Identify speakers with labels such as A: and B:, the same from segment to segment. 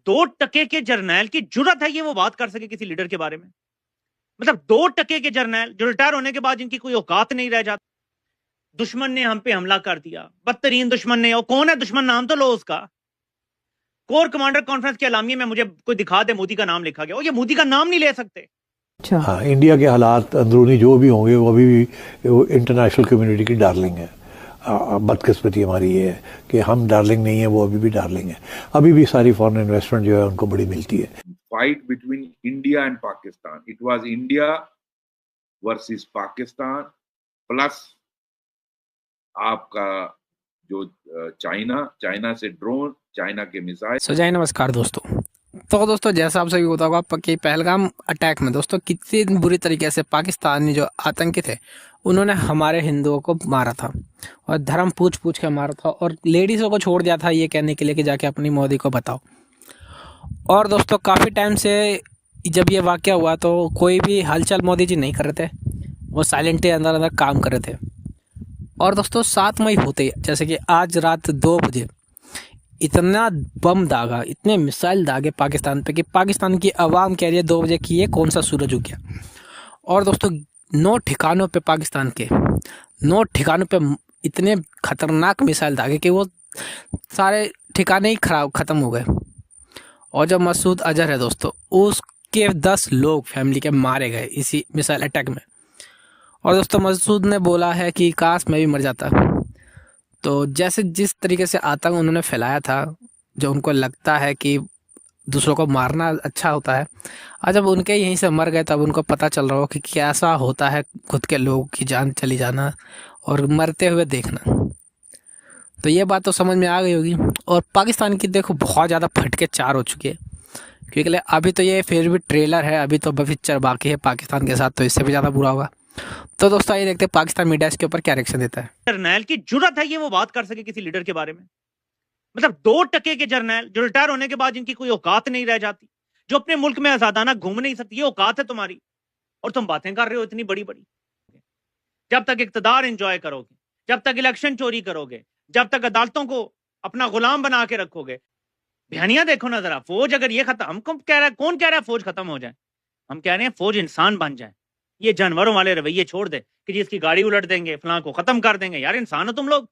A: 2% के जर्नैल की जुर्रत है ये वो बात कर सके किसी लीडर के बारे में। मतलब 2% के जर्नैल जो रिटायर होने के बाद जिनकी कोई औकात नहीं रह जाती। दुश्मन ने हम पे हमला कर दिया, बदतरीन दुश्मन ने। और कौन है दुश्मन, नाम तो लो उसका। कोर कमांडर कॉन्फ्रेंस के एलामिये में मुझे कोई दिखा दे मोदी का नाम लिखा गया, और ये मोदी का नाम नहीं ले सकते।
B: अच्छा, हाँ, इंडिया के हालात अंदरूनी जो भी होंगे वो अभी भी इंटरनेशनल कम्युनिटी की डार्लिंग है। बदकिस्मती हमारी ये है कि हम डार्लिंग नहीं है, वो अभी भी डार्लिंग है। अभी भी सारी फॉरेन इन्वेस्टमेंट जो है उनको बड़ी मिलती है।
C: Fight between India and Pakistan, it was India versus Pakistan plus आपका जो चाइना से ड्रोन, चाइना के मिसाइल।
D: सो जय नमस्कार दोस्तों। तो दोस्तों जैसा आप सभी को पता होगा कि पहलगाम अटैक में दोस्तों कितनी बुरी तरीके से पाकिस्तानी जो आतंकी थे उन्होंने हमारे हिंदुओं को मारा था, और धर्म पूछ पूछ के मारा था, और लेडीज़ों को छोड़ दिया था ये कहने के लिए कि जाके अपनी मोदी को बताओ। और दोस्तों काफ़ी टाइम से जब ये वाक़या हुआ तो कोई भी हलचल मोदी जी नहीं कर रहे थे, वो साइलेंटली अंदर अंदर काम कर रहे थे। और दोस्तों 7 मई होते ही जैसे कि आज रात 2 बजे इतना बम दागा, इतने मिसाइल दागे पाकिस्तान पे कि पाकिस्तान की आवाम कह रही है 2 बजे की ये कौन सा सूरज उग गया। और दोस्तों 9 ठिकानों पे पाकिस्तान के 9 ठिकानों पे इतने खतरनाक मिसाइल दागे कि वो सारे ठिकाने ही ख़त्म हो गए। और जो मसूद अजहर है दोस्तों, उसके 10 लोग फैमिली के मारे गए इसी मिसाइल अटैक में। और दोस्तों मसूद ने बोला है कि काश मैं भी मर जाता। तो जैसे जिस तरीके से आतंक उन्होंने फैलाया था, जो उनको लगता है कि दूसरों को मारना अच्छा होता है, आज जब उनके यहीं से मर गए तब उनको पता चल रहा हो कि कैसा होता है खुद के लोगों की जान चली जाना और मरते हुए देखना। तो ये बात तो समझ में आ गई होगी। और पाकिस्तान की देखो बहुत ज़्यादा फटके 4 हो चुके हैं, क्योंकि अभी तो ये फिर भी ट्रेलर है, अभी तो पिक्चर बाकी है पाकिस्तान के साथ, तो इससे भी ज़्यादा बुरा होगा। तो दोस्तों ये देखते हैं पाकिस्तान मीडिया इसके ऊपर क्या रिएक्शन देता है।
A: जर्नैल की जुर्रत है ये वो बात कर सके किसी लीडर के बारे में। मतलब 2% के जर्नैल जो रिटायर होने के बाद जिनकी कोई औकात नहीं रह जाती, जो अपने मुल्क में आजादाना घूम नहीं सकती, ये औकात है तुम्हारी, और तुम बातें कर रहे हो इतनी बड़ी बड़ी। जब तक इक्तदार एंजॉय करोगे, जब तक इलेक्शन चोरी करोगे, जब तक अदालतों को अपना गुलाम बना के रखोगे। बयानियां देखो ना जरा, फौज अगर ये खत्म, हमको कह रहा है, कौन कह रहा है फौज खत्म हो जाए? हम कह रहे हैं फौज इंसान बन जाए। ये जानवरों वाले रवैये छोड़ दे कि जिसकी गाड़ी उलट देंगे, फलां को खत्म कर देंगे। यार इंसान हो तुम लोग।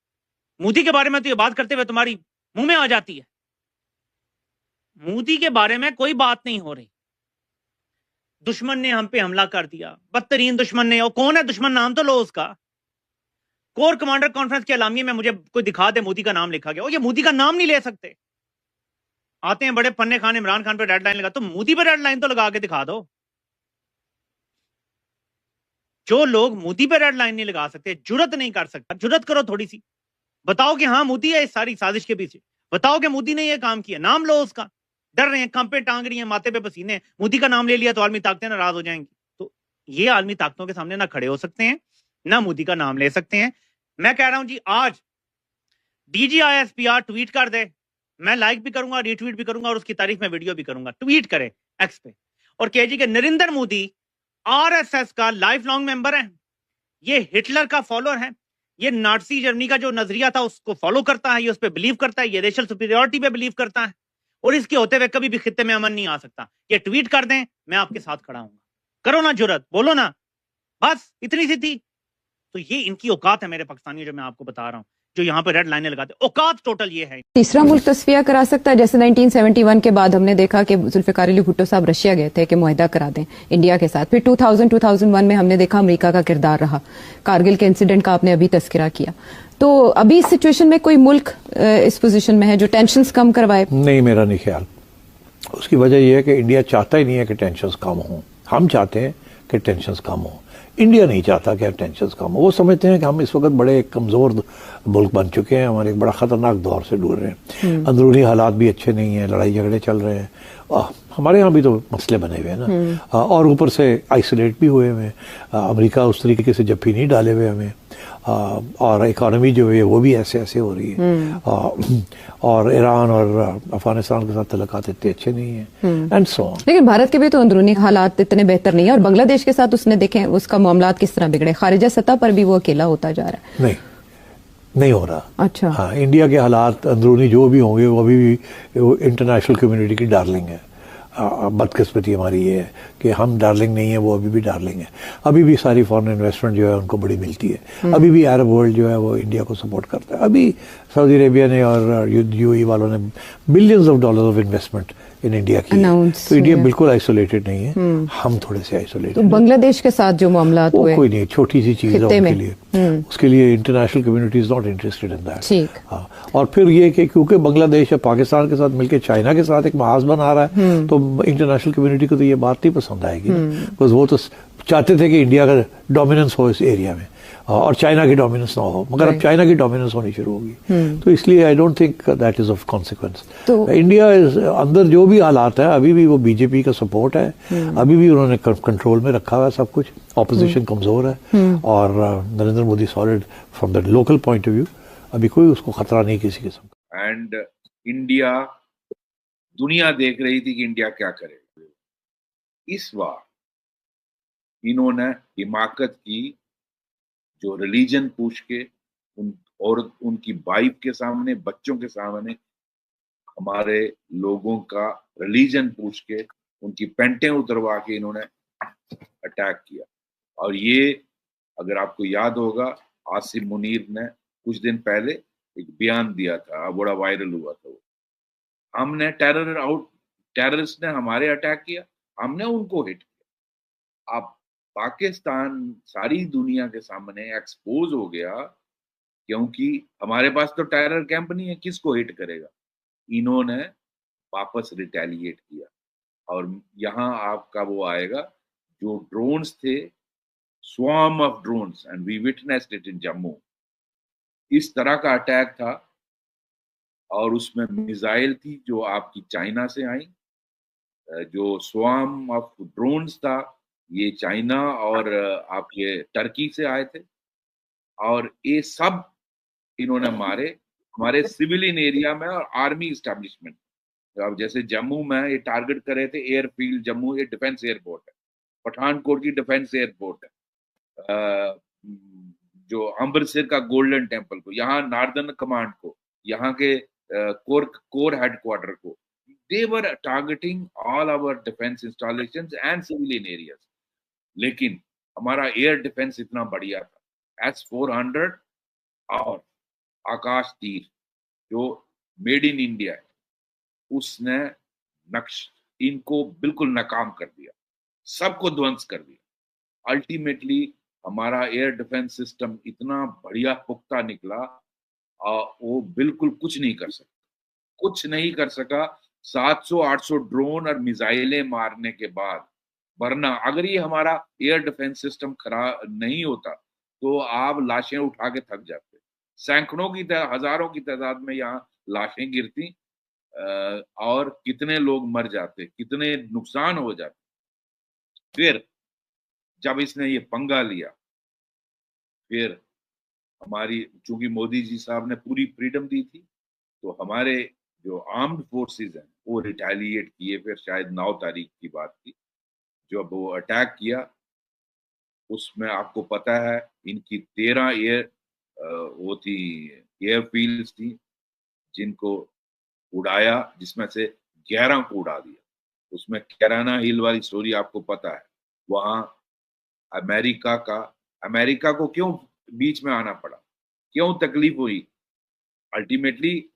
A: मोदी के बारे में तो ये बात करते हुए तुम्हारी मुंह में आ जाती है। मोदी के बारे में कोई बात नहीं हो रही। दुश्मन ने हम पे हमला कर दिया, बदतरीन दुश्मन ने। और कौन है दुश्मन, नाम तो लो उसका। कोर कमांडर कॉन्फ्रेंस के एलामिये में मुझे कोई दिखा दे मोदी का नाम लिखा गया, और ये मोदी का नाम नहीं ले सकते। आते हैं बड़े पन्ने खान, इमरान खान पे रेड लाइन लगा, तो मोदी पे रेड लाइन तो लगा के दिखा दो। जो लोग मोदी पे रेड लाइन नहीं लगा सकते, जुर्रत नहीं कर सकते, जुर्रत करो थोड़ी सी। बताओ कि हाँ मोदी है इस सारी साजिश के पीछे। बताओ कि मोदी ने ये काम किया, नाम लो उसका। डर रहे हैं, कंपे टांग रही हैं, माथे पे पसीने। मोदी का नाम ले लिया तो आलमी ताकतें नाराज हो जाएंगी। तो ये आलमी ताकतों के सामने ना खड़े हो सकते हैं, ना मोदी का नाम ले सकते हैं। मैं कह रहा हूं जी, आज DGISPR ट्वीट कर दे, मैं लाइक भी करूंगा, रीट्वीट भी करूंगा, और उसकी तारीफ में वीडियो भी करूंगा। ट्वीट करे एक्स पे और कहे कि नरेंद्र मोदी RSS का लाइफ लॉन्ग मेंबर है, ये हिटलर का फॉलोअर है, ये नाटसी जर्मनी का जो नजरिया था उसको फॉलो करता है, ये उस पर बिलीव करता है, ये रेशल सुपीरियरिटी पे बिलीव करता है, और इसके होते हुए कभी भी खित्ते में अमन नहीं आ सकता। ये ट्वीट कर दें, मैं आपके साथ खड़ा हूंगा। करो ना जुर्रत, बोलो ना, बस इतनी सी थी। तो ये इनकी औकात है मेरे पाकिस्तानी, जो मैं आपको बता रहा हूं, जो यहाँ पे रेड लाइनें लगाते, औकात टोटल ये है।
B: तीसरा मुल्क तस्फिया करा सकता है, जैसे 1971 के बाद हमने देखा कि जुल्फिकार अली भुट्टो साहब रशिया गए थे कि मुआहदा करा दें इंडिया के साथ। फिर 2001 में हमने देखा अमेरिका का किरदार रहा। कारगिल के इंसिडेंट का आपने अभी तस्करा किया। तो अभी इस सिचुएशन में कोई मुल्क इस पोजीशन में है जो टेंशंस कम करवाए? नहीं, मेरा नहीं ख्याल। उसकी वजह यह है कि इंडिया चाहता ही नहीं है कि टेंशंस कम हों। हम चाहते हैं कि टेंशंस कम हों, इंडिया नहीं चाहता कि टेंशंस कम हो। वो समझते हैं कि हम इस वक्त बड़े कमज़ोर मुल्क बन चुके हैं, हमारे एक बड़ा ख़तरनाक दौर से दूर रहे हैं। अंदरूनी हालात भी अच्छे नहीं हैं, लड़ाई झगड़े चल रहे हैं, हमारे यहाँ भी तो मसले बने हुए हैं ना, और ऊपर से आइसोलेट भी हुए हुए हैं। अमेरिका उस तरीके से जप्फी नहीं डाले हुए हमें, और इकॉनमी जो है वो भी ऐसे ऐसे हो रही है, और ईरान और अफगानिस्तान के साथ तल्लुकात इतने अच्छे नहीं हैं, एंड सो ऑन। लेकिन भारत के भी तो अंदरूनी हालात इतने बेहतर नहीं है, और बांग्लादेश के साथ उसने देखें उसका मामलात किस तरह बिगड़े, खारिजा सतह पर भी वो अकेला होता जा रहा है। नहीं,
E: नहीं हो रहा।
B: अच्छा।
E: हाँ, इंडिया के हालात अंदरूनी जो भी होंगे वो अभी भी इंटरनेशनल कम्युनिटी की डार्लिंग है। बदकिस्मती हमारी ये है कि हम डार्लिंग नहीं है, वो अभी भी डार्लिंग है। अभी भी सारी फॉरेन इन्वेस्टमेंट जो है उनको बड़ी मिलती है। अभी भी अरब वर्ल्ड जो है वो इंडिया को सपोर्ट करता है। अभी सऊदी अरेबिया ने और यूएई वालों ने billions of dollar of investment in India की है। तो इंडिया बिल्कुल आइसोलेटेड नहीं है, हम थोड़े से आइसोलेटेड।
B: तो बांग्लादेश के साथ जो मामला हुए,
E: कोई नहीं, छोटी सी चीज है उनके लिए। उसके लिए international community is not interested in that. हाँ, और फिर ये कि क्योंकि बांग्लादेश या पाकिस्तान के साथ मिलकर चाइना के साथ एक महाज बना रहा है, तो इंटरनेशनल कम्युनिटी को तो ये बात नहीं पसंद आएगी, बिकॉज वो तो चाहते थे कि इंडिया का डोमिनेंस हो इस एरिया में और चाइना की डोमिनेंस ना हो, मगर अब चाइना की डोमिनेंस होनी शुरू होगी। तो इसलिए I don't think that is of consequence. तो इंडिया अंदर जो भी हालात है, अभी भी वो बीजेपी का सपोर्ट है, अभी भी उन्होंने कंट्रोल में रखा हुआ है सब कुछ। ऑपोजिशन कमजोर है और Narendra Modi solid from the local point of view. अभी कोई उसको खतरा नहीं किसी किस्म का।
C: एंड इंडिया, दुनिया देख रही थी कि इंडिया क्या करेगा। इस बार इन्होंने हिमाकत की, जो रिलीजन पूछ के और उनकी वाइफ के सामने, बच्चों के सामने हमारे लोगों का रिलीजन पूछ के उनकी पेंटें उतरवा के इन्होंने अटैक किया। और ये अगर आपको याद होगा, आसिम मुनीर ने कुछ दिन पहले एक बयान दिया था, बड़ा वायरल हुआ था। वो हमने टेररिस्ट ने हमारे अटैक किया, हमने उनको हिट किया। अब पाकिस्तान सारी दुनिया के सामने एक्सपोज हो गया, क्योंकि हमारे पास तो टेरर कैंप नहीं है, किसको हिट करेगा। इन्होंने वापस रिटेलिएट किया और यहाँ आपका वो आएगा, जो ड्रोन्स थे, swarm of drones, and we witnessed it in Jammu. इस तरह का अटैक था और उसमें मिसाइल थी जो आपकी चाइना से आई। जो स्वार्म ऑफ ड्रोन्स था, ये चाइना और आपके टर्की से आए थे। और ये सब इन्होंने मारे हमारे सिविलियन एरिया में और आर्मी एस्टेब्लिशमेंट। अब जैसे जम्मू में ये टारगेट करे थे एयरफील्ड जम्मू, ये डिफेंस एयरपोर्ट है, पठानकोट की डिफेंस एयरपोर्ट है, जो अमृतसर का गोल्डन टेम्पल को, यहाँ नॉर्दर्न कमांड को, यहाँ के कोर हेडक्वार्टर को। They were targeting all our defense installations and civilian areas. लेकिन हमारा एयर डिफेंस इतना बढ़िया था, S-400 और आकाश तीर जो मेड इन इंडिया है, उसने इनको बिल्कुल नाकाम कर दिया, सबको ध्वंस कर दिया। अल्टीमेटली हमारा एयर डिफेंस सिस्टम इतना बढ़िया पुख्ता निकला, वो बिल्कुल कुछ नहीं कर सका 700-800 ड्रोन और मिसाइलें मारने के बाद। वरना अगर ये हमारा एयर डिफेंस सिस्टम खराब नहीं होता तो आप लाशें उठा के थक जाते। सैकड़ों की हजारों की तादाद में यहाँ लाशें गिरती और कितने लोग मर जाते, कितने नुकसान हो जाते। फिर जब इसने ये पंगा लिया, फिर हमारी, चूंकि मोदी जी साहब ने पूरी फ्रीडम दी थी, तो हमारे जो आर्म्ड फोर्सेस हैं वो रिटेलिएट किए। फिर शायद 9 तारीख की बात थी जब वो अटैक किया। उसमें आपको पता है इनकी 13 वो थी एयरफील्ड्स थी जिनको उड़ाया, जिसमें से 11 को उड़ा दिया। उसमें कैराना हिल वाली स्टोरी आपको पता है। वहां अमेरिका को क्यों बीच में आना पड़ा, क्यों तकलीफ हुई? अल्टीमेटली